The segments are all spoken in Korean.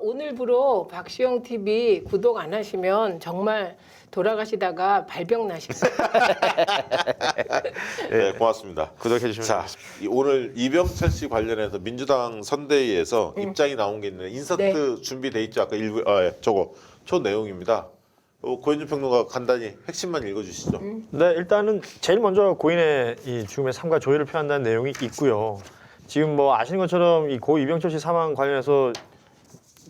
오늘부로 박시영 TV 구독 안 하시면 정말 돌아가시다가 발병 나실 거예요. 네, 고맙습니다. 구독해 주시면 자, 오늘 이병철 씨 관련해서 민주당 선대위에서 입장이 나온 게 있는데 인서트 네. 준비돼 있죠. 아까 일부 저거 초 내용입니다. 고현준 평론가 간단히 핵심만 읽어주시죠. 네, 일단은 제일 먼저 고인의 이 죽음의 삶과 조의를 표한다는 내용이 있고요. 지금 뭐 아시는 것처럼 이 고 이병철 씨 사망 관련해서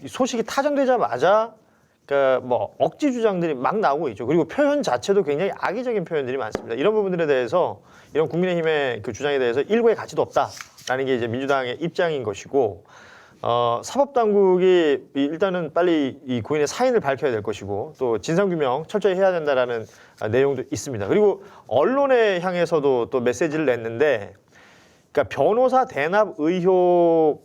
이 소식이 타전되자마자 그러니까 뭐 억지 주장들이 막 나오고 있죠. 그리고 표현 자체도 굉장히 악의적인 표현들이 많습니다. 이런 부분들에 대해서 이런 국민의힘의 그 주장에 대해서 일고의 가치도 없다라는 게 이제 민주당의 입장인 것이고, 사법당국이 일단은 빨리 이 고인의 사인을 밝혀야 될 것이고 또 진상규명 철저히 해야 된다라는 내용도 있습니다. 그리고 언론에 향해서도 또 메시지를 냈는데, 그러니까 변호사 대납 의혹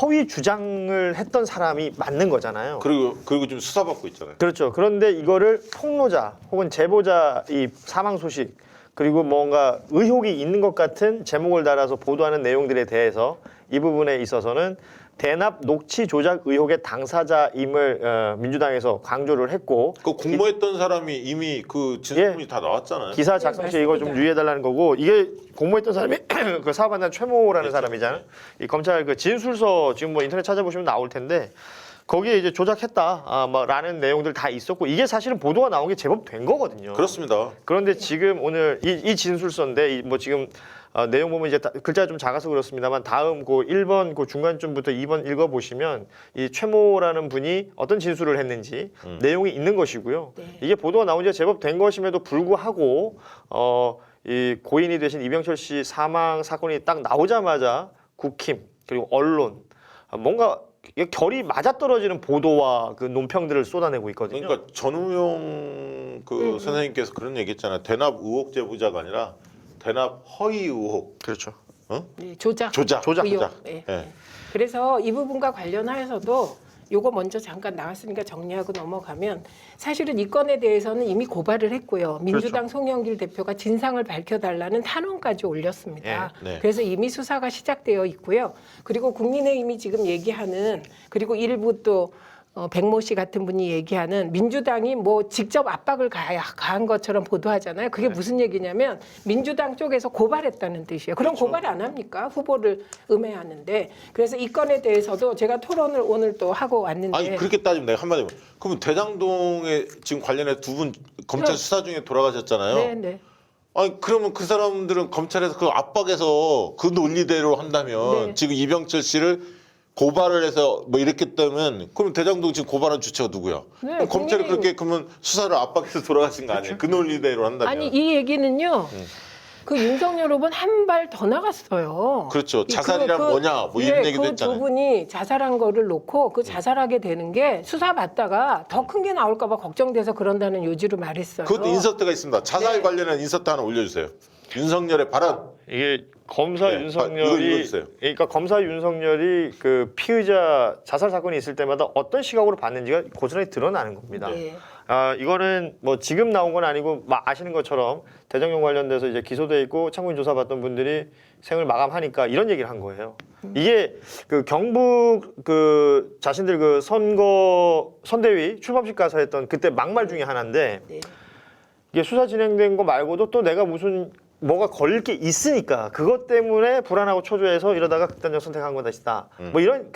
허위 주장을 했던 사람이 맞는 거잖아요. 그리고 지금 수사받고 있잖아요. 그렇죠. 그런데 이거를 폭로자 혹은 제보자 이 사망 소식 그리고 뭔가 의혹이 있는 것 같은 제목을 달아서 보도하는 내용들에 대해서 이 부분에 있어서는 대납 녹취 조작 의혹의 당사자임을 민주당에서 강조를 했고, 그 공모했던 사람이 이미 그 진술문이 다 나왔잖아요. 기사 작성 시 네, 이거 좀 맞습니다. 유의해달라는 거고, 이게 공모했던 사람이 그 사업한다는 최모라는 그렇죠. 사람이잖아요. 이 검찰 그 진술서 지금 뭐 인터넷 찾아보시면 나올 텐데 거기에 이제 조작했다 라는 내용들 다 있었고, 이게 사실은 보도가 나온 게 제법 된 거거든요. 그렇습니다. 그런데 지금 오늘 이 진술서인데 뭐 지금 내용 보면 이제 글자가 좀 작아서 그렇습니다만 다음 그 1번 그 중간쯤부터 2번 읽어보시면 이 최모라는 분이 어떤 진술을 했는지 내용이 있는 것이고요. 네. 이게 보도가 나온 지 제법 된 것임에도 불구하고 이 고인이 되신 이병철 씨 사망 사건이 딱 나오자마자 국힘 그리고 언론 뭔가 이게 결이 맞아떨어지는 보도와 그 논평들을 쏟아내고 있거든요. 그러니까 전우용 그 선생님께서 그런 얘기했잖아요. 대납 의혹 제보자가 아니라 대납 허위 의혹. 그렇죠. 네, 조작. 조작. 의혹. 네. 예. 그래서 이 부분과 관련하여서도 요거 먼저 잠깐 나왔으니까 정리하고 넘어가면, 사실은 이 건에 대해서는 이미 고발을 했고요. 민주당 송영길 대표가 진상을 밝혀달라는 탄원까지 올렸습니다. 네. 그래서 이미 수사가 시작되어 있고요. 그리고 국민의힘이 지금 얘기하는, 그리고 일부 또 백모 씨 같은 분이 얘기하는 민주당이 뭐 직접 압박을 가한 것처럼 보도하잖아요. 그게 무슨 얘기냐면 민주당 쪽에서 고발했다는 뜻이에요. 그럼 그렇죠. 고발 안 합니까? 후보를 음해하는데. 그래서 이 건에 대해서도 제가 토론을 오늘 또 하고 왔는데. 아니 그렇게 따지면 내가 한마디만. 그러면 대장동에 지금 관련해 두 분 검찰 수사 중에 돌아가셨잖아요. 네, 네. 아니 그러면 그 사람들은 검찰에서 그 압박해서 그 논리대로 한다면 네. 지금 이병철 씨를 고발을 해서 뭐 이렇게 되면 그럼 대장동 지금 고발한 주체가 누구야? 네, 그럼 검찰이 국민의힘- 그렇게 그러면 수사를 압박해서 돌아가신 거 아니에요? 그 논리대로 한다면. 아니 이 얘기는요. 그 윤석열 후보는 한 발 더 나갔어요. 그렇죠. 자살이란 뭐냐 뭐 이런 얘기도 그 했잖아요. 두 분이 자살한 거를 놓고 그 자살하게 되는 게 수사 받다가 더 큰 게 나올까 봐 걱정돼서 그런다는 요지로 말했어요. 그것도 인서트가 있습니다. 자살 네. 관련한 인서트 하나 올려주세요. 윤석열의 발언. 이게 검사 네, 이거 윤석열이 읽어주세요. 그러니까 검사 윤석열이 그 피의자 자살 사건이 있을 때마다 어떤 시각으로 봤는지가 고스란히 드러나는 겁니다. 네. 이거는 뭐 지금 나온 건 아니고 아시는 것처럼 대장동 관련돼서 이제 기소돼 있고 참고인 조사받던 분들이 생을 마감하니까 이런 얘기를 한 거예요. 이게 그 경북 그 자신들 그 선대위 출범식 가서 했던 그때 막말 중에 하나인데, 네. 이게 수사 진행된 거 말고도 또 내가 무슨 뭐가 걸릴 게 있으니까 그것 때문에 불안하고 초조해서 이러다가 극단적 선택한 것이다. 뭐 이런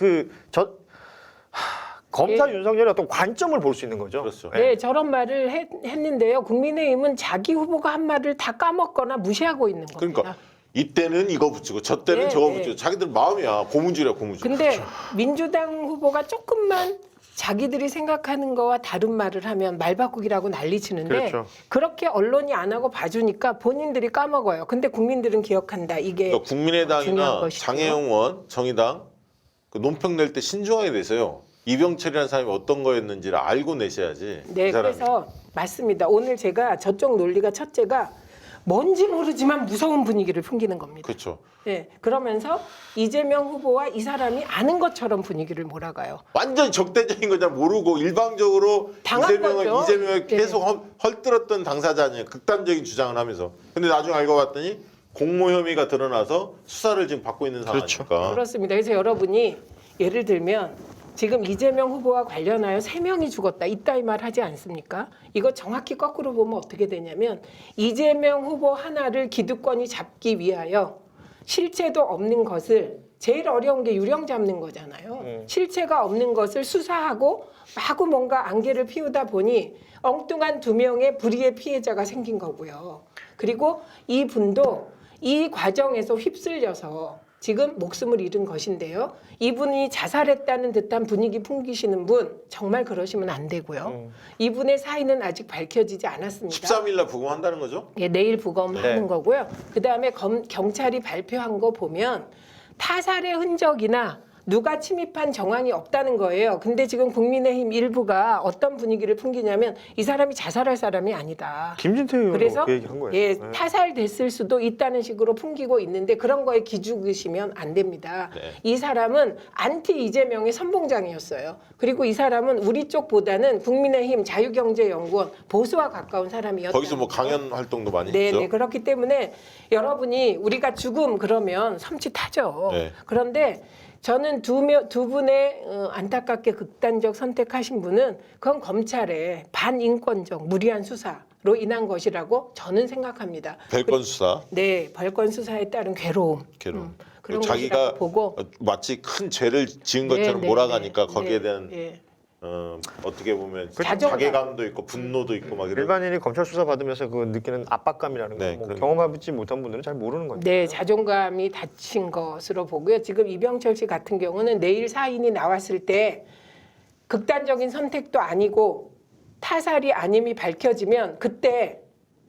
검사 예. 윤석열의 어떤 관점을 볼 수 있는 거죠. 그렇죠. 네, 저런 말을 했는데요. 국민의힘은 자기 후보가 한 말을 다 까먹거나 무시하고 있는 겁니다. 그러니까 이때는 이거 붙이고 저 때는 네, 저거 네. 붙이고 자기들 마음이야. 고무줄이야 고무줄. 근데 민주당 후보가 조금만 자기들이 생각하는 거와 다른 말을 하면 말바꾸기라고 난리치는데, 그렇죠. 그렇게 언론이 안 하고 봐주니까 본인들이 까먹어요. 근데 국민들은 기억한다. 이게 그러니까 중요한 국민의당이나 것이죠. 장혜영 의원, 정의당 그 논평 낼 때 신중하게 내세요. 이병철이라는 사람이 어떤 거였는지를 알고 내셔야지. 네, 그 사람이. 그래서 맞습니다. 오늘 제가 저쪽 논리가 첫째가 뭔지 모르지만 무서운 분위기를 풍기는 겁니다. 그렇죠. 네, 그러면서 이재명 후보와 이 사람이 아는 것처럼 분위기를 몰아가요. 완전 적대적인 거 잘 모르고 일방적으로 당한 거죠. 이재명을 네. 계속 헐뜯었던 당사자 아니에요. 극단적인 주장을 하면서. 근데 나중에 알고 봤더니 공모 혐의가 드러나서 수사를 지금 받고 있는 그렇죠. 상황이니까. 그렇습니다. 그래서 여러분이 예를 들면 지금 이재명 후보와 관련하여 3명이 죽었다. 이따위 말 하지 않습니까? 이거 정확히 거꾸로 보면 어떻게 되냐면 이재명 후보 하나를 기득권이 잡기 위하여 실체도 없는 것을 제일 어려운 게 유령 잡는 거잖아요. 실체가 없는 것을 수사하고 마구 뭔가 안개를 피우다 보니 엉뚱한 2명의 불의의 피해자가 생긴 거고요. 그리고 이 분도 이 과정에서 휩쓸려서 지금 목숨을 잃은 것인데요. 이분이 자살했다는 듯한 분위기 풍기시는 분 정말 그러시면 안 되고요. 이분의 사인은 아직 밝혀지지 않았습니다. 13일 날 부검한다는 거죠? 예, 내일 부검하는 거고요. 그다음에 경찰이 발표한 거 보면 타살의 흔적이나 누가 침입한 정황이 없다는 거예요. 근데 지금 국민의힘 일부가 어떤 분위기를 풍기냐면 이 사람이 자살할 사람이 아니다. 김진태 의원도 그래서 그 얘기 한 거예요. 예, 네. 타살됐을 수도 있다는 식으로 풍기고 있는데 그런 거에 기죽으시면 안 됩니다. 네. 이 사람은 안티 이재명의 선봉장이었어요. 그리고 이 사람은 우리 쪽보다는 국민의힘 자유경제연구원 보수와 가까운 사람이었다. 거기서 뭐 강연 활동도 많이 네, 했죠. 네. 그렇기 때문에 여러분이 우리가 죽음 그러면 섬찟하죠. 네. 그런데 저는 두 분의 안타깝게 극단적 선택하신 분은 그건 검찰의 반인권적 무리한 수사로 인한 것이라고 저는 생각합니다. 별건 수사. 네, 벌건 수사에 따른 괴로움. 그런 자기가 것이라고 보고 마치 큰 죄를 지은 네, 것처럼 네, 몰아가니까 네, 거기에 네, 대한 네. 어떻게 보면 자존감. 자괴감도 있고 분노도 있고 막 이런. 일반인이 검찰 수사 받으면서 그 느끼는 압박감이라는 네, 거 뭐 그런- 경험해보지 못한 분들은 잘 모르는 거니까. 네, 자존감이 다친 것으로 보고요. 지금 이병철 씨 같은 경우는 내일 사인이 나왔을 때 극단적인 선택도 아니고 타살이 아님이 밝혀지면 그때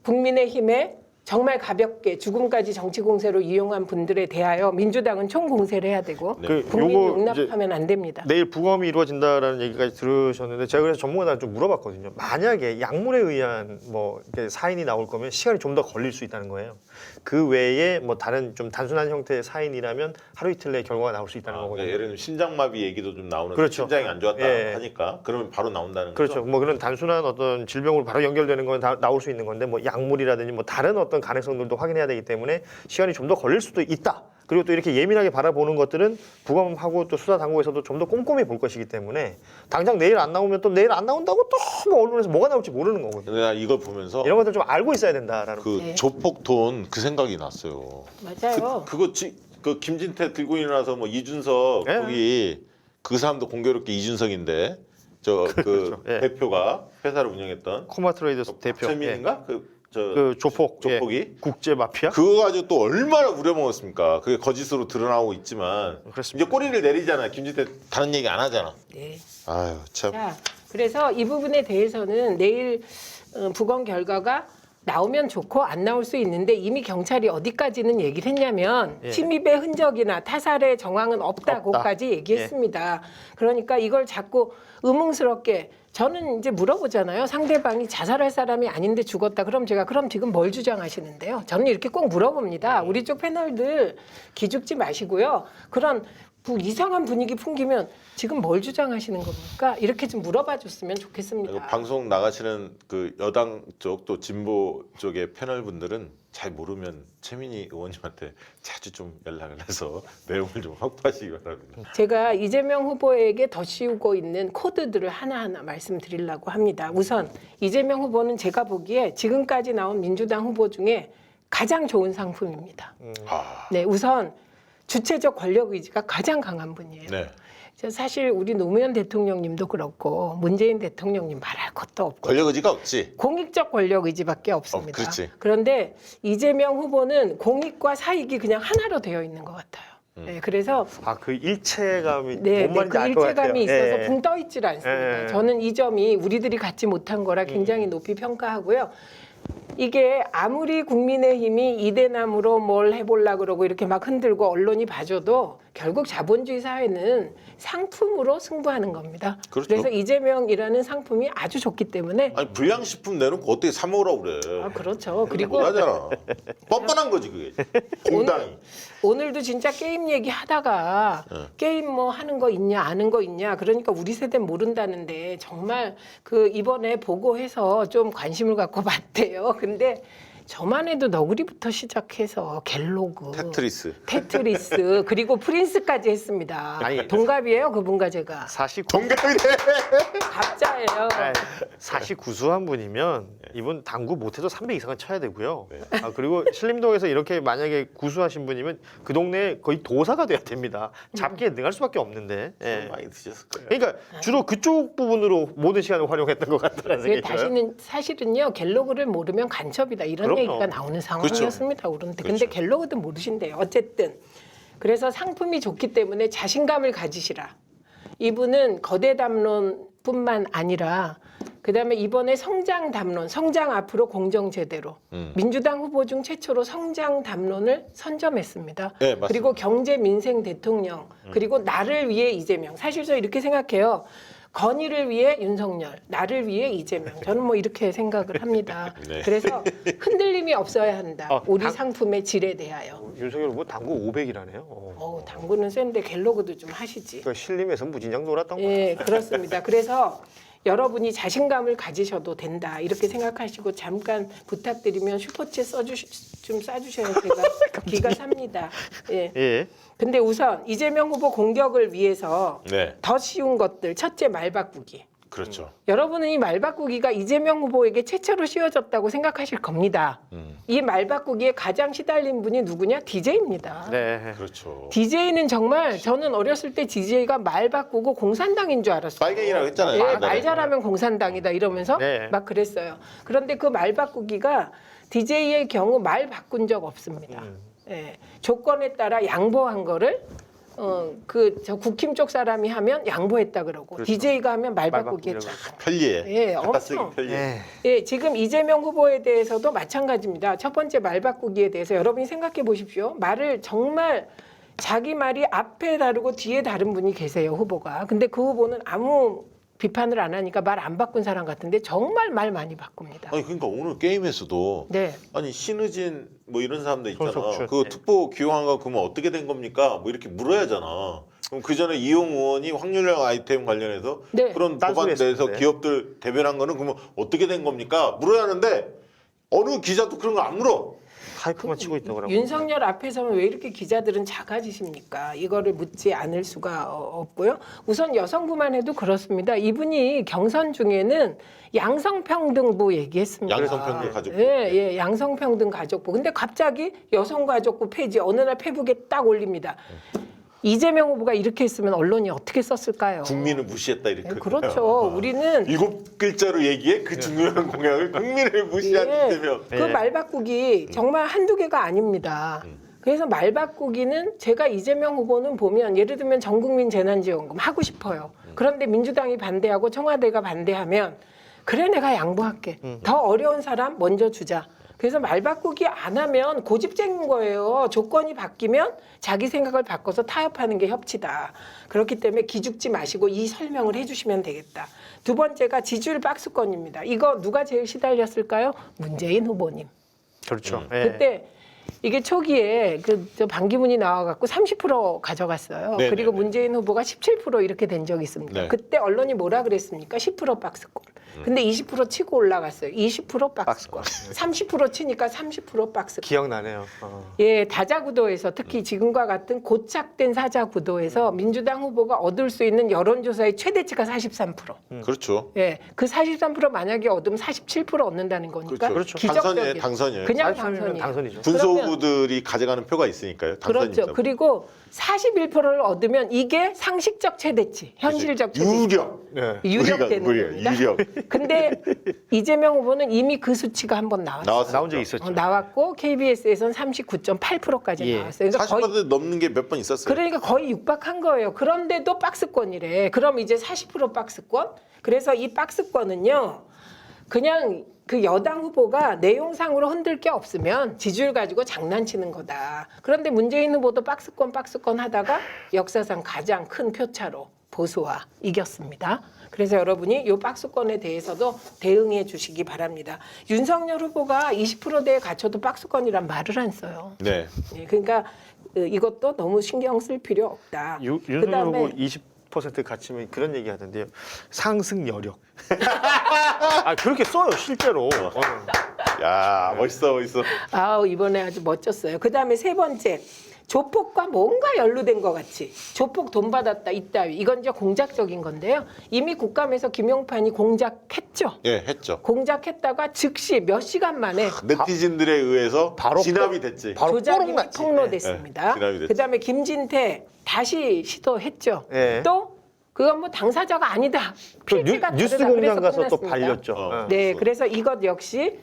국민의힘에 정말 가볍게 죽음까지 정치 공세로 이용한 분들에 대하여 민주당은 총 공세를 해야 되고 네. 그 국민이 요거 용납하면 안 됩니다. 내일 부검이 이루어진다라는 얘기까지 들으셨는데 제가 그래서 전문가들 좀 물어봤거든요. 만약에 약물에 의한 뭐 이렇게 사인이 나올 거면 시간이 좀 더 걸릴 수 있다는 거예요. 그 외에 뭐 다른 좀 단순한 형태의 사인이라면 하루 이틀 내에 결과가 나올 수 있다는 거거든요. 예를 들면 심장마비 얘기도 좀 나오는데 그렇죠. 심장이 안 좋았다 예. 하니까 그러면 바로 나온다는 그렇죠. 거죠. 뭐 그런 단순한 어떤 질병으로 바로 연결되는 건 다 나올 수 있는 건데 뭐 약물이라든지 뭐 다른 어떤 가능성들도 확인해야 되기 때문에 시간이 좀 더 걸릴 수도 있다. 그리고 또 이렇게 예민하게 바라보는 것들은 부검하고 또 수사 당국에서도 좀 더 꼼꼼히 볼 것이기 때문에 당장 내일 안 나오면 또 내일 안 나온다고 또 뭐 언론에서 뭐가 나올지 모르는 거거든요. 근데 나 이걸 보면서 이런 것들 좀 알고 있어야 된다라는. 그 네. 조폭돈 그 생각이 났어요. 맞아요. 그 김진태 들고 일어나서 뭐 이준석 예. 거기 그 사람도 공교롭게 이준석인데 저 그 그렇죠. 예. 대표가 회사를 운영했던 코마트레이더스 대표. 박철민인가 그 조폭. 조폭이 예. 국제 마피아. 그거 가지고 또 얼마나 우려먹었습니까? 그게 거짓으로 드러나고 있지만 그렇습니다. 이제 꼬리를 내리잖아. 김진태 다른 얘기 안 하잖아. 네. 아유 참. 자, 그래서 이 부분에 대해서는 내일 부검 결과가 나오면 좋고 안 나올 수 있는데 이미 경찰이 어디까지는 얘기를 했냐면 예. 침입의 흔적이나 타살의 정황은 없다고까지 얘기했습니다. 그러니까 이걸 자꾸 의문스럽게 저는 이제 물어보잖아요. 상대방이 자살할 사람이 아닌데 죽었다. 그럼 제가 그럼 지금 뭘 주장하시는데요? 저는 이렇게 꼭 물어봅니다. 우리 쪽 패널들 기죽지 마시고요. 그런 이상한 분위기 풍기면 지금 뭘 주장하시는 겁니까? 이렇게 좀 물어봐 줬으면 좋겠습니다. 이거 방송 나가시는 그 여당 쪽 또 진보 쪽의 패널 분들은 잘 모르면 최민희 의원님한테 자주 좀 연락을 해서 내용을 좀 확보하시기 바랍니다. 제가 이재명 후보에게 더 씌우고 있는 코드들을 하나하나 말씀드리려고 합니다. 우선 이재명 후보는 제가 보기에 지금까지 나온 민주당 후보 중에 가장 좋은 상품입니다. 아, 네, 우선 주체적 권력 의지가 가장 강한 분이에요. 네. 사실 우리 노무현 대통령님도 그렇고 문재인 대통령님 말할 것도 없고 권력 의지가 없지. 공익적 권력 의지밖에 없습니다. 그렇지. 그런데 이재명 후보는 공익과 사익이 그냥 하나로 되어 있는 것 같아요. 네, 그래서 그 일체감이 네, 뭔 말인지 그 알 것 같아요. 일체감이 있어서 예. 붕 떠 있질 않습니다. 예. 저는 이 점이 우리들이 갖지 못한 거라 굉장히 높이 평가하고요. 이게 아무리 국민의힘이 이대남으로 뭘 해보려고 그러고 이렇게 막 흔들고 언론이 봐줘도 결국 자본주의 사회는 상품으로 승부하는 겁니다. 그렇죠. 그래서 이재명이라는 상품이 아주 좋기 때문에 아니 불량식품 내놓고 어떻게 사 먹으라고 그래. 아, 그렇죠. 그리고 못하잖아. 뻔뻔한 거지 그게. 공당이. 오늘도 진짜 게임 얘기하다가 게임 뭐 하는 거 있냐 아는 거 있냐 그러니까 우리 세대는 모른다는데 정말 그 이번에 보고해서 좀 관심을 갖고 봤대요. 근데 저만 해도 너구리부터 시작해서 갤로그, 테트리스. 그리고 프린스까지 했습니다. 아니, 동갑이에요, 그분과 제가. 49. 동갑이네. 갑자예요. 49수한 분이면 이분 당구 못해도 300 이상은 쳐야 되고요. 네. 그리고 신림동에서 이렇게 만약에 구수하신 분이면 그 동네에 거의 도사가 돼야 됩니다. 잡기에 능할 수밖에 없는데. 예. 많이 드셨을 거예요. 그러니까 주로 그쪽 부분으로 모든 시간을 활용했던 것 같다는 그게 생각이 들어요. 사실은요 갤로그를 모르면 간첩이다 이런 그럼요. 얘기가 나오는 상황이었습니다. 그런데 근데 그렇죠. 갤로그도 모르신대요. 어쨌든 그래서 상품이 좋기 때문에 자신감을 가지시라. 이분은 거대 담론뿐만 아니라 그다음에 이번에 성장 담론, 성장 앞으로 공정 제대로 민주당 후보 중 최초로 성장 담론을 선점했습니다. 네, 맞습니다. 그리고 경제 민생 대통령 그리고 나를 위해 이재명. 사실 저 이렇게 생각해요. 건의를 위해 윤석열, 나를 위해 이재명. 저는 뭐 이렇게 생각을 합니다. 네. 그래서 흔들림이 없어야 한다. 우리 상품의 질에 대하여. 윤석열 후보 당구 500이라네요. 당구는 센데 갤로그도 좀 하시지. 그러니까 신림에서 무진장 놀았던 거. 예, 그렇습니다. 그래서 여러분이 자신감을 가지셔도 된다. 이렇게 생각하시고 잠깐 부탁드리면 슈퍼챗 좀 싸주셔야 제가 기가 삽니다. 예. 예. 근데 우선 이재명 후보 공격을 위해서 네, 더 쉬운 것들. 첫째, 말 바꾸기. 그렇죠. 여러분은 이 말 바꾸기가 이재명 후보에게 최초로 씌워졌다고 생각하실 겁니다. 이 말 바꾸기에 가장 시달린 분이 누구냐? DJ입니다. 네. 그렇죠. DJ는 정말 저는 어렸을 때 DJ가 말 바꾸고 공산당인 줄 알았어요. 빨갱이라고 했잖아요. 예, 네. 말 잘하면 공산당이다 이러면서 네. 막 그랬어요. 그런데 그 말 바꾸기가 DJ의 경우 말 바꾼 적 없습니다. 예, 조건에 따라 양보한 거를 저 국힘 쪽 사람이 하면 양보했다 그러고 그렇죠. DJ가 하면 말 말 바꾸기 바꾸기라고 했다. 편리해. 예, 갖다 쓰기 엄청. 편리해. 예. 예, 지금 이재명 후보에 대해서도 마찬가지입니다. 첫 번째 말 바꾸기에 대해서 여러분이 생각해 보십시오. 말을 정말 자기 말이 앞에 다르고 뒤에 다른 분이 계세요, 후보가. 근데 그 후보는 아무 비판을 안 하니까 말 안 바꾼 사람 같은데 정말 말 많이 바꿉니다. 아니 그러니까 오늘 게임에서도 네. 아니 신의진 뭐 이런 사람들 있잖아. 손석준. 그 네. 특보 기용한 거 그러면 어떻게 된 겁니까? 뭐 이렇게 물어야 하잖아. 그럼 그 전에 이용 의원이 확률형 아이템 관련해서 네. 그런 딴소리 법안 내에서 했었는데. 기업들 대변한 거는 그러면 어떻게 된 겁니까? 물어야 하는데 어느 기자도 그런 거 안 물어. 타이프만 치고 있다고 그러고. 윤석열 앞에서는 왜 이렇게 기자들은 작아지십니까? 이거를 묻지 않을 수가 없고요. 우선 여성부만 해도 그렇습니다. 이분이 경선 중에는 양성평등부 얘기했습니다. 양성평등 가족부. 예, 예, 양성평등 가족부. 근데 갑자기 여성가족부 폐지 어느 날 페북에 딱 올립니다. 이재명 후보가 이렇게 했으면 언론이 어떻게 썼을까요? 국민을 무시했다 이렇게. 네, 그렇죠. 우리는 7글자로 얘기해 그 중요한 공약을 국민을 무시하기 예, 때문에. 그 말 바꾸기 정말 한두 개가 아닙니다. 그래서 말 바꾸기는 제가 이재명 후보는 보면 예를 들면 전국민 재난지원금 하고 싶어요. 그런데 민주당이 반대하고 청와대가 반대하면 그래 내가 양보할게. 더 어려운 사람 먼저 주자. 그래서 말 바꾸기 안 하면 고집쟁인 거예요. 조건이 바뀌면 자기 생각을 바꿔서 타협하는 게 협치다. 그렇기 때문에 기죽지 마시고 이 설명을 해주시면 되겠다. 두 번째가 지지율 박스권입니다. 이거 누가 제일 시달렸을까요? 문재인 후보님. 그렇죠. 네. 예. 그때 이게 초기에 저 반기문이 나와갖고 30% 가져갔어요. 네네네. 그리고 문재인 후보가 17% 이렇게 된 적이 있습니다. 네. 그때 언론이 뭐라 그랬습니까? 10% 박스권. 근데 20% 치고 올라갔어요. 20% 박스권. 30% 치니까 30% 박스권. 기억나네요. 예, 다자 구도에서 특히 지금과 같은 고착된 사자 구도에서 민주당 후보가 얻을 수 있는 여론조사의 최대치가 43%. 그렇죠. 예, 그 43% 만약에 얻으면 47% 얻는다는 거니까 그렇죠. 기적적이에요. 당선이에요. 그냥 43이면 당선이에요. 당선이죠. 군소 그러면- 후보들이 가져가는 표가 있으니까요. 당선입니다. 그렇죠. 그리고 41%를 얻으면 이게 상식적 최대치, 현실적 최대치. 유력. 네. 유력되는 우리가 겁니다. 유력. 근데 이재명 후보는 이미 그 수치가 한 번 나왔어요. 나왔어요. 나온 적이 있었죠. 나왔고 KBS에서는 39.8%까지 예. 나왔어요. 그러니까 거의 40% 넘는 게 몇 번 있었어요. 그러니까 거의 육박한 거예요. 그런데도 박스권이래. 그럼 이제 40% 박스권? 그래서 이 박스권은요. 그냥 그 여당 후보가 내용상으로 흔들 게 없으면 지지율 가지고 장난치는 거다. 그런데 문재인 후보도 박스권 하다가 역사상 가장 큰 표차로 보수와 이겼습니다. 그래서 여러분이 이 박스권에 대해서도 대응해 주시기 바랍니다. 윤석열 후보가 20%대에 갇혀도 박스권이란 말을 안 써요. 네. 예, 그러니까 이것도 너무 신경 쓸 필요 없다. 윤석열 그다음에 후보 20% 갇히면 그런 얘기 하던데요. 상승 여력. 아 그렇게 써요 실제로. 야 멋있어. 아우 이번에 아주 멋졌어요. 그 다음에 세 번째 조폭과 뭔가 연루된 것 같이 조폭 돈 받았다 이따위 이건 이제 공작적인 건데요. 이미 국감에서 김용판이 공작했죠. 예, 했죠. 공작했다가 즉시 몇 시간 만에 네티즌들에 의해서 바로 진압이 됐지. 바로 조작이 뽀록 났지. 폭로됐습니다. 네, 진압이 됐지. 그다음에 김진태 다시 시도했죠. 네. 또 그건 뭐 당사자가 아니다. 그 필지가 뉴스 다르다. 공장 그래서 가서 또 끝났습니다. 발렸죠. 어. 네, 그래서 이것 역시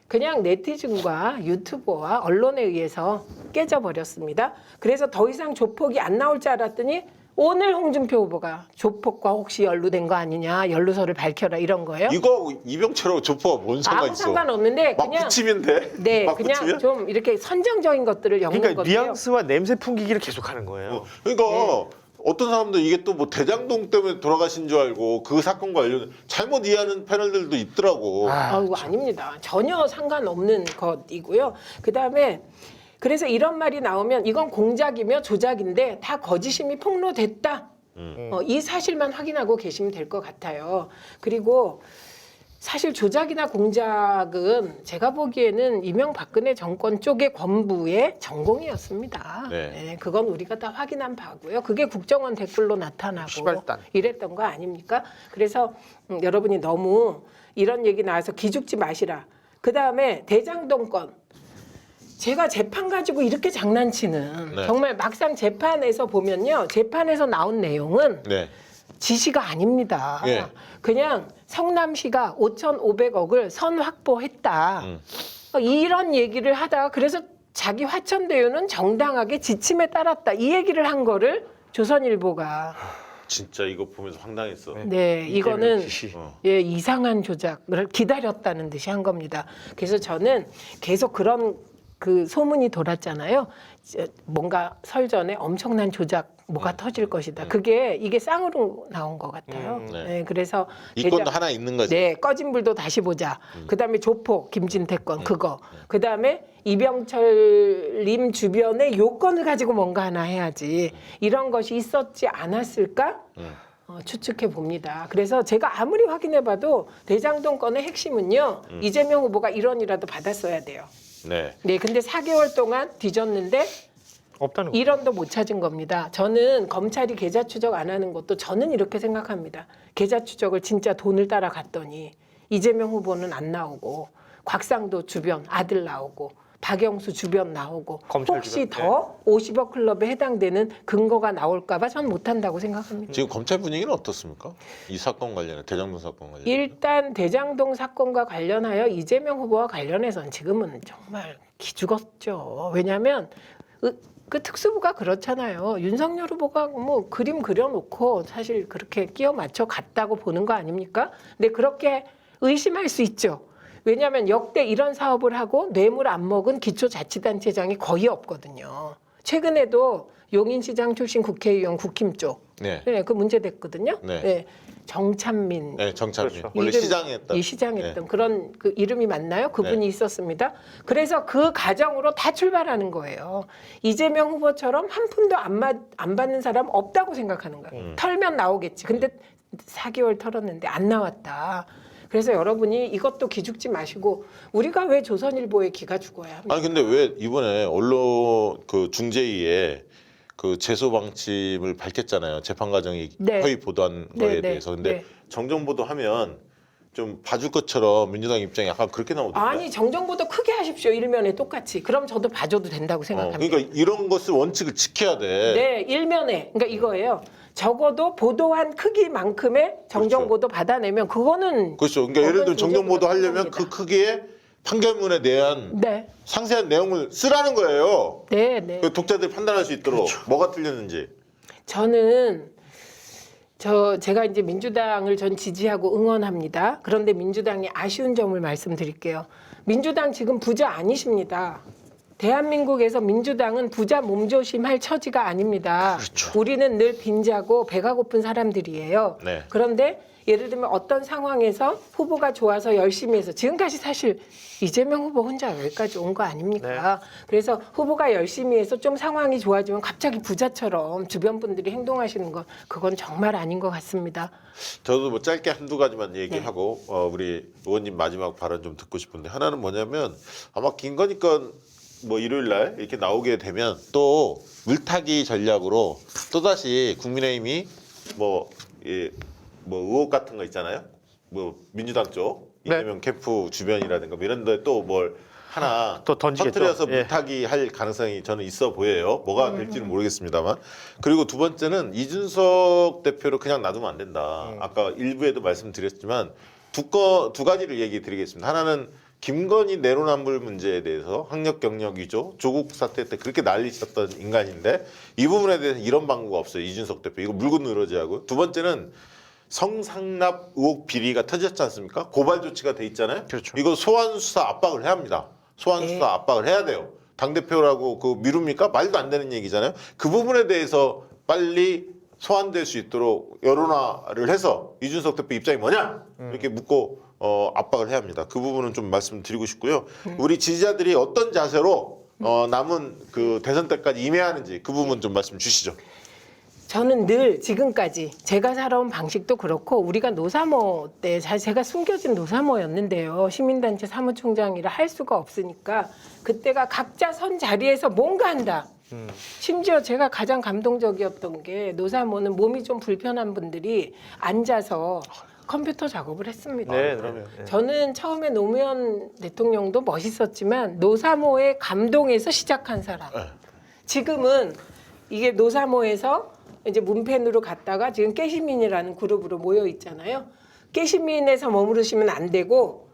그냥 네티즌과 유튜버와 언론에 의해서 깨져버렸습니다. 그래서 더 이상 조폭이 안 나올 줄 알았더니 오늘 홍준표 후보가 조폭과 혹시 연루된 거 아니냐, 연루서를 밝혀라 이런 거예요. 이거 이병철하고 조퍼가 뭔 상관 아무 있어? 상관없는데 막 그냥 붙이면 돼. 네, 막 그냥 붙이면? 좀 이렇게 선정적인 것들을 엮는 그러니까 건데요. 뉘앙스와 냄새 풍기기를 계속하는 거예요. 그러니까 네. 어떤 사람들 이게 또 뭐 대장동 때문에 돌아가신 줄 알고 그 사건과 관련 잘못 이해하는 패널들도 있더라고. 아이고 아닙니다. 전혀 상관없는 것이고요. 그다음에 그래서 이런 말이 나오면 이건 공작이며 조작인데 다 거짓임이 폭로됐다. 이 사실만 확인하고 계시면 될 것 같아요. 그리고 사실 조작이나 공작은 제가 보기에는 이명박근혜 정권 쪽의 권부의 전공이었습니다. 네. 네, 그건 우리가 다 확인한 바고요. 그게 국정원 댓글로 나타나고 시발단. 이랬던 거 아닙니까? 그래서 여러분이 너무 이런 얘기 나와서 기죽지 마시라. 그다음에 대장동 건 제가 재판 가지고 이렇게 장난치는 네. 정말 막상 재판에서 보면요. 재판에서 나온 내용은 네. 지시가 아닙니다. 예. 그냥 성남시가 5,500억을 선 확보했다. 이런 얘기를 하다가 그래서 자기 화천대유는 정당하게 지침에 따랐다. 이 얘기를 한 거를 조선일보가 진짜 이거 보면서 황당했어. 네, 이거는 지시. 예, 이상한 조작을 기다렸다는 듯이 한 겁니다. 그래서 저는 계속 그런 그 소문이 돌았잖아요. 뭔가 설전에 엄청난 조작 뭐가 터질 것이다. 그게 이게 쌍으로 나온 것 같아요. 네. 네, 그래서 이 건도 대장- 하나 있는 거지. 네, 꺼진 불도 다시 보자. 그다음에 조폭 김진태 건 그거. 그다음에 이병철님 주변에 요건을 가지고 뭔가 하나 해야지. 이런 것이 있었지 않았을까? 추측해 봅니다. 그래서 제가 아무리 확인해봐도 대장동 건의 핵심은요. 이재명 후보가 1원이라도 받았어야 돼요. 네. 네, 근데 4개월 동안 뒤졌는데 없다는 거. 1원도 못 찾은 겁니다. 저는 검찰이 계좌 추적 안 하는 것도 저는 이렇게 생각합니다. 계좌 추적을 진짜 돈을 따라갔더니 이재명 후보는 안 나오고 곽상도 주변 아들 나오고 박영수 주변 나오고 검찰 혹시 주변, 더 50억 클럽에 해당되는 근거가 나올까 봐 전 못한다고 생각합니다. 지금 검찰 분위기는 어떻습니까? 이 사건 관련해 대장동 사건 관련해. 일단 대장동 사건과 관련하여 이재명 후보와 관련해서는 지금은 정말 기죽었죠. 왜냐하면 그 특수부가 그렇잖아요. 윤석열 후보가 뭐 그림 그려놓고 사실 그렇게 끼워 맞춰 갔다고 보는 거 아닙니까? 근데 그렇게 의심할 수 있죠. 왜냐하면 역대 이런 사업을 하고 뇌물 안 먹은 기초자치단체장이 거의 없거든요. 최근에도 용인시장 출신 국회의원 국힘 쪽, 네. 네, 그 문제 됐거든요. 네. 네, 정찬민 네, 정찬민. 그렇죠. 원래 이름- 시장에 했던. 이 시장에 네. 했던 그런 그 이름이 맞나요? 그분이 네. 있었습니다. 그래서 그 과정으로 다 출발하는 거예요. 이재명 후보처럼 한 푼도 안 받는 사람 없다고 생각하는 거예요. 털면 나오겠지. 근데 4개월 털었는데 안 나왔다. 그래서 여러분이 이것도 기죽지 마시고 우리가 왜 조선일보에 기가 죽어야 합니까? 아니 근데 왜 이번에 언론 그 중재위에 그 제소 방침을 밝혔잖아요. 재판 과정이 네. 허위 보도한 네, 거에 네, 대해서. 근데 네. 정정 보도하면 좀 봐줄 것처럼 민주당 입장이 약간 그렇게 나오던데. 아니 정정보도 크게 하십시오. 일면에 똑같이. 그럼 저도 봐줘도 된다고 생각합니다. 그러니까 이런 것을 원칙을 지켜야 돼. 네, 일면에. 그러니까 이거예요. 적어도 보도한 크기만큼의 정정보도 받아내면 그거는 그렇죠. 그러니까 예를 들면 그건 정정 보도 인정을 하려면 합니다. 그 크기의 판결문에 대한 네, 상세한 내용을 쓰라는 거예요. 네, 네. 그 독자들이 판단할 수 있도록 뭐가 틀렸는지. 저는 제가 이제 민주당을 전 지지하고 응원합니다. 그런데 민주당이 아쉬운 점을 말씀드릴게요. 민주당 지금 부자 아니십니다. 대한민국에서 민주당은 부자 몸조심할 처지가 아닙니다. 그렇죠. 우리는 늘 빈자고 배가 고픈 사람들이에요. 네. 그런데 예를 들면 어떤 상황에서 후보가 좋아서 열심히 해서 지금까지 사실 이재명 후보 혼자 여기까지 온 거 아닙니까? 그래서 후보가 열심히 해서 좀 상황이 좋아지면 갑자기 부자처럼 주변 분들이 행동하시는 건 그건 정말 아닌 것 같습니다. 저도 뭐 짧게 한두 가지만 얘기하고 우리 의원님 마지막 발언 좀 듣고 싶은데 하나는 뭐냐면 아마 김건희 건 뭐 일요일 날 이렇게 나오게 되면 또 물타기 전략으로 또다시 국민의힘이 뭐 의혹 같은 거 있잖아요. 뭐 민주당 쪽 이재명 캠프 주변이라든가 뭐 이런 데 또 뭘 하나 또 던지겠죠. 터뜨려서 예. 물타기 할 가능성이 저는 있어 보여요. 뭐가 될지는 모르겠습니다만. 그리고 두 번째는 이준석 대표를 그냥 놔두면 안 된다. 아까 일부에도 말씀드렸지만 두 가지를 얘기 드리겠습니다. 하나는 김건희 내로남불 문제에 대해서 학력 경력 위조 조국 사태 때 그렇게 난리쳤던 인간인데 이 부분에 대해서 이런 방구가 없어요. 이준석 대표 이거 물고 늘어지하고. 두 번째는 성상납 의혹 비리가 터졌지 않습니까? 고발 조치가 돼 있잖아요. 그렇죠. 이거 소환 수사 압박을 해야 합니다. 소환 수사 압박을 해야 돼요. 당 대표라고 그 미룹니까? 말도 안 되는 얘기잖아요. 그 부분에 대해서 빨리 소환될 수 있도록 여론화를 해서 이준석 대표 입장이 뭐냐 이렇게 묻고 압박을 해야 합니다. 그 부분은 좀 말씀드리고 싶고요. 우리 지지자들이 어떤 자세로 남은 그 대선 때까지 임해하는지 그 부분 좀 말씀 주시죠. 저는 늘 지금까지 제가 살아온 방식도 그렇고 우리가 노사모 때 제가 숨겨진 노사모였는데요. 시민단체 사무총장이라 할 수가 없으니까 그때가 각자 선 자리에서 뭔가 한다. 심지어 제가 가장 감동적이었던 게 노사모는 몸이 좀 불편한 분들이 앉아서 컴퓨터 작업을 했습니다. 네, 그러면. 네. 저는 처음에 노무현 대통령도 멋있었지만 노사모의 감동에서 시작한 사람. 지금은 이게 노사모에서 이제 문펜으로 갔다가 지금 깨시민이라는 그룹으로 모여 있잖아요. 깨시민에서 머무르시면 안 되고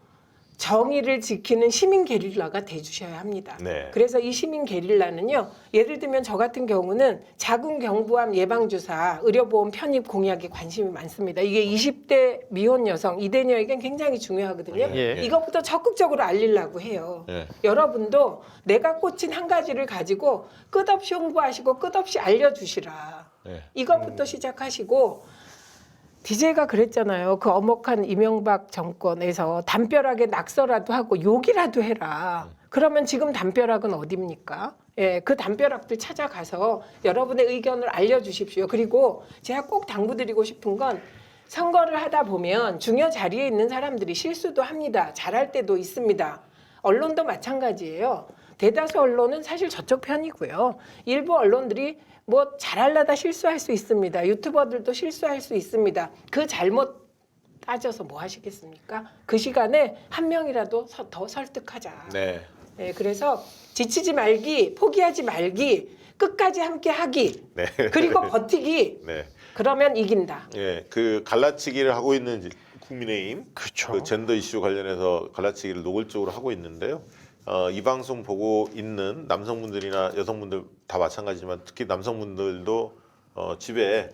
정의를 지키는 시민 게릴라가 돼주셔야 합니다. 네. 그래서 이 시민 게릴라는요. 예를 들면 저 같은 경우는 자궁경부암 예방주사 의료보험 편입 공약에 관심이 많습니다. 이게 20대 미혼 여성 이대녀에겐 굉장히 중요하거든요. 예. 이것부터 적극적으로 알리려고 해요. 예. 여러분도 내가 꽂힌 한 가지를 가지고 끝없이 홍보하시고 끝없이 알려주시라. 예. 이것부터 시작하시고 DJ가 그랬잖아요. 그 엄혹한 이명박 정권에서 담벼락에 낙서라도 하고 욕이라도 해라. 그러면 지금 담벼락은 어디입니까? 예, 그 담벼락들 찾아가서 여러분의 의견을 알려주십시오. 그리고 제가 꼭 당부드리고 싶은 건 선거를 하다 보면 중요 자리에 있는 사람들이 실수도 합니다. 잘할 때도 있습니다. 언론도 마찬가지예요. 대다수 언론은 사실 저쪽 편이고요. 일부 언론들이 뭐 잘하려다 실수할 수 있습니다. 유튜버들도 실수할 수 있습니다. 그 잘못 따져서 뭐 하시겠습니까? 그 시간에 한 명이라도 더 설득하자. 네. 네, 그래서 지치지 말기, 포기하지 말기, 끝까지 함께 하기, 네. 그리고 버티기. 네. 그러면 이긴다. 예. 그 갈라치기를 하고 있는 국민의힘 그렇죠. 그 젠더 이슈 관련해서 갈라치기를 노골적으로 하고 있는데요. 이 방송 보고 있는 남성분들이나 여성분들 다 마찬가지지만 특히 남성분들도 집에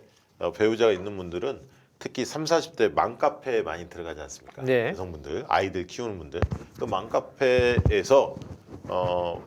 배우자가 있는 분들은 특히 30, 40대 맘카페에 많이 들어가지 않습니까? 네. 여성분들, 아이들 키우는 분들. 그 맘카페에서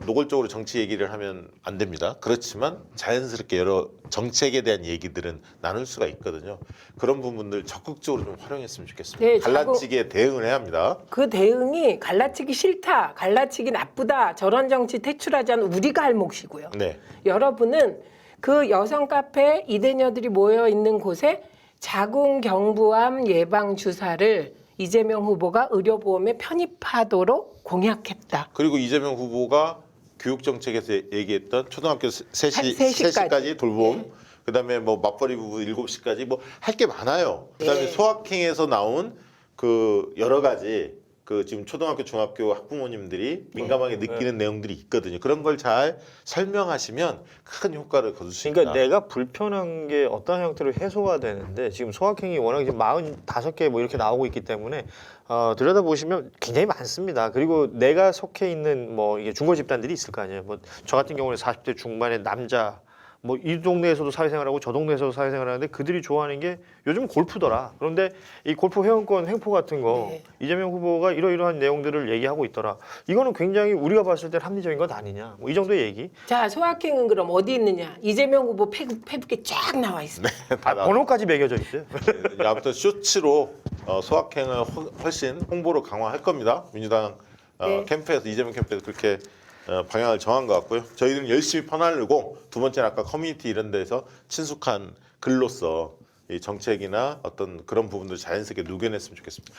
노골적으로 정치 얘기를 하면 안 됩니다. 그렇지만 자연스럽게 여러 정책에 대한 얘기들은 나눌 수가 있거든요. 그런 부분들 적극적으로 좀 활용했으면 좋겠습니다. 네, 갈라치기에 대응을 해야 합니다. 그 대응이 갈라치기 싫다, 갈라치기 나쁘다, 저런 정치 퇴출하자는 우리가 할 몫이고요. 네. 여러분은 그 여성 카페 이대녀들이 모여 있는 곳에 자궁경부암 예방 주사를 이재명 후보가 의료보험에 편입하도록 공약했다. 그리고 이재명 후보가 교육정책에서 얘기했던 초등학교 3시, 3시까지. 3시까지 돌봄, 그다음에 뭐 맞벌이 부부 7시까지 뭐 할 게 많아요. 그다음에 네. 소확행에서 나온 그 여러 가지 그 지금 초등학교 중학교 학부모님들이 민감하게 느끼는 내용들이 있거든요. 그런 걸 잘 설명하시면 큰 효과를 거둘 수 있다. 그러니까 내가 불편한 게 어떤 형태로 해소가 되는데 지금 소확행이 워낙 지금 45개 뭐 이렇게 나오고 있기 때문에 들여다보시면 굉장히 많습니다. 그리고 내가 속해 있는 뭐 이게 중고 집단들이 있을 거 아니에요. 뭐 저 같은 경우는 40대 중반의 남자 뭐 이 동네에서도 사회생활하고 저 동네에서도 사회생활하는데 그들이 좋아하는 게 요즘 골프더라. 그런데 이 골프 회원권 횡포 같은 거 네. 이재명 후보가 이러이러한 내용들을 얘기하고 있더라. 이거는 굉장히 우리가 봤을 때 합리적인 것 아니냐. 뭐 이 정도의 얘기. 자, 소확행은 그럼 어디 있느냐? 이재명 후보 페북에 쫙 나와 있습니다. 번호까지 매겨져 있어요. 네, 아무튼 쇼츠로 소확행을 훨씬 홍보를 강화할 겁니다. 민주당 네. 캠프에서 이재명 캠프에서 그렇게 방향을 정한 것 같고요. 저희들은 열심히 퍼나르고 두 번째는 아까 커뮤니티 이런 데서 친숙한 글로서 이 정책이나 어떤 그런 부분들 자연스럽게 누겨냈으면 좋겠습니다.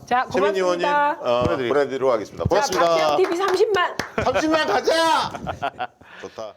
자, 최민희 의원님 고맙습니다. 보내드리도록 하겠습니다. 자, 고맙습니다. 박세영 TV 30만. 30만 가자. 좋다.